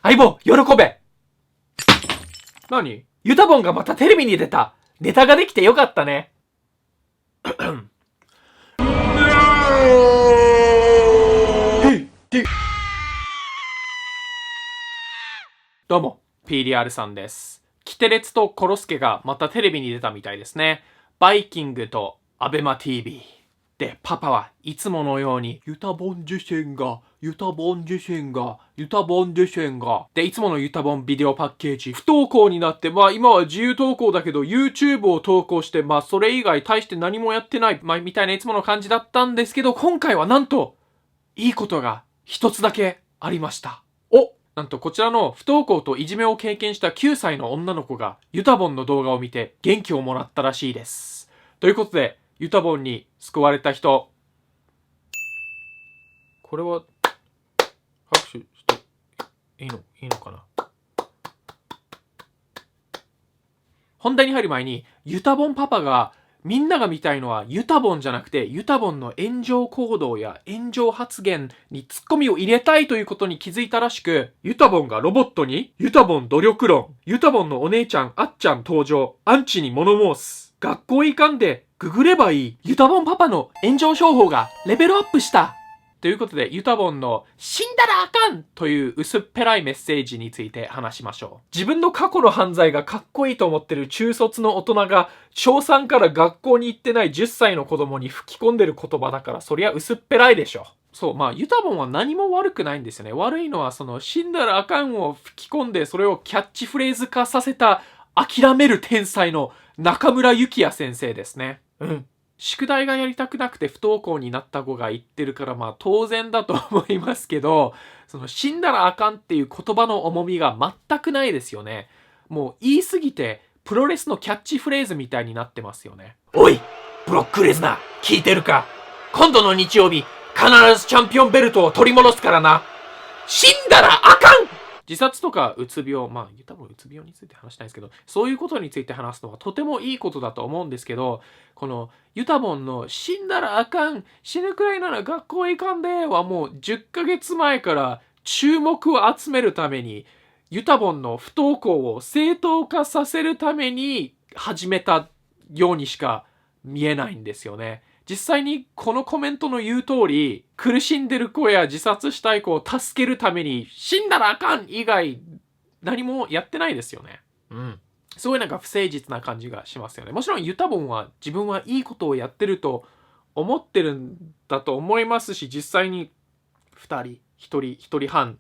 相棒、喜べ。何？ユタボンがまたテレビに出た。ネタができてよかったね。どうも、PDR さんです。キテレツとコロスケがまたテレビに出たみたいですね。バイキングとアベマ TV。で、パパはいつものように、ユタボン自身が、ユタボン自身が、ユタボン自身が。で、いつものユタボンビデオパッケージ。不登校になって、今は自由投稿だけど、YouTube を投稿して、それ以外大して何もやってない、みたいないつもの感じだったんですけど、今回はなんと、いいことが一つだけありました。なんとこちらの不登校といじめを経験した9歳の女の子がユタボンの動画を見て元気をもらったらしいです。ということで、ユタボンに救われた人。これは、拍手していいのかな。本題に入る前に、ユタボンパパがみんなが見たいのはユタボンじゃなくて、ユタボンの炎上行動や炎上発言にツッコミを入れたいということに気づいたらしく、ユタボンがロボットに、ユタボン努力論、ユタボンのお姉ちゃんあっちゃん登場、アンチに物申す、学校行かんでググればいい、ユタボンパパの炎上商法がレベルアップした。ということで、ユタボンの死んだらあかんという薄っぺらいメッセージについて話しましょう。自分の過去の犯罪がかっこいいと思ってる中卒の大人が小3から学校に行ってない10歳の子供に吹き込んでる言葉だから、そりゃ薄っぺらいでしょ。そう、ユタボンは何も悪くないんですよね。悪いのはその死んだらあかんを吹き込んでそれをキャッチフレーズ化させた諦める天才の中村幸也先生ですね。宿題がやりたくなくて不登校になった子が言ってるから当然だと思いますけど、その死んだらあかんっていう言葉の重みが全くないですよね。もう言い過ぎてプロレスのキャッチフレーズみたいになってますよね。おいブロックレズナー聞いてるか。今度の日曜日必ずチャンピオンベルトを取り戻すからな。死んだらあかん。自殺とかうつ病、多分うつ病について話したいんですけど、そういうことについて話すのはとてもいいことだと思うんですけど、このユタボンの死んだらあかん、死ぬくらいなら学校行かんではもう10ヶ月前から注目を集めるために、ユタボンの不登校を正当化させるために始めたようにしか見えないんですよね。実際にこのコメントの言う通り、苦しんでる子や自殺したい子を助けるために死んだらあかん以外何もやってないですよね。すごい不誠実な感じがしますよね。もちろんユタボンは自分はいいことをやってると思ってるんだと思いますし、実際に1人半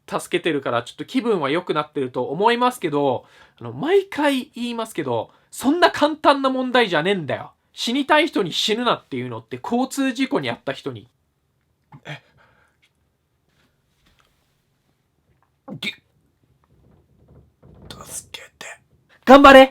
助けてるからちょっと気分は良くなってると思いますけど、毎回言いますけど、そんな簡単な問題じゃねえんだよ。死にたい人に死ぬなっていうのって交通事故に遭った人に助けて頑張れっ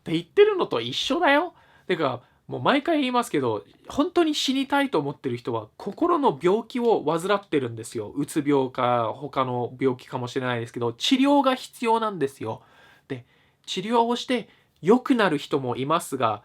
て言ってるのと一緒だよ。てかもう毎回言いますけど、本当に死にたいと思ってる人は心の病気を患ってるんですよ。うつ病か他の病気かもしれないですけど、治療が必要なんですよ。で、治療をして良くなる人もいますが、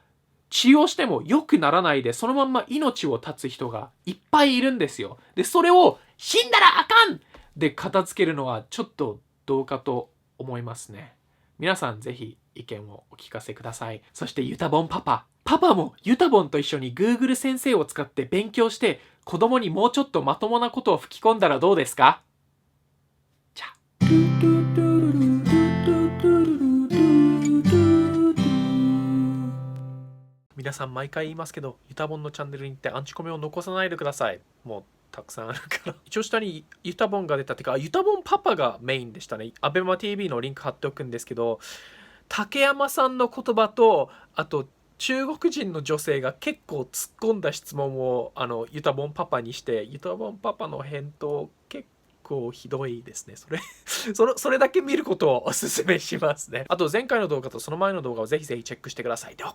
治療しても良くならないでそのまんま命を絶つ人がいっぱいいるんですよ。で、それを死んだらあかんで片付けるのはちょっとどうかと思いますね。皆さんぜひ意見をお聞かせください。そしてユタボンパパもユタボンと一緒に Google 先生を使って勉強して子供にもうちょっとまともなことを吹き込んだらどうですか？じゃあ。皆さん毎回言いますけど、ユタボンのチャンネルに行ってアンチコメを残さないでください。もうたくさんあるから一応下にユタボンが出たっていうか、ユタボンパパがメインでしたね。アベマ TV のリンク貼っておくんですけど、竹山さんの言葉と、あと中国人の女性が結構突っ込んだ質問をユタボンパパにして、ユタボンパパの返答結構ひどいですね。それだけ見ることをおすすめしますね。あと前回の動画とその前の動画をぜひぜひチェックしてください。では。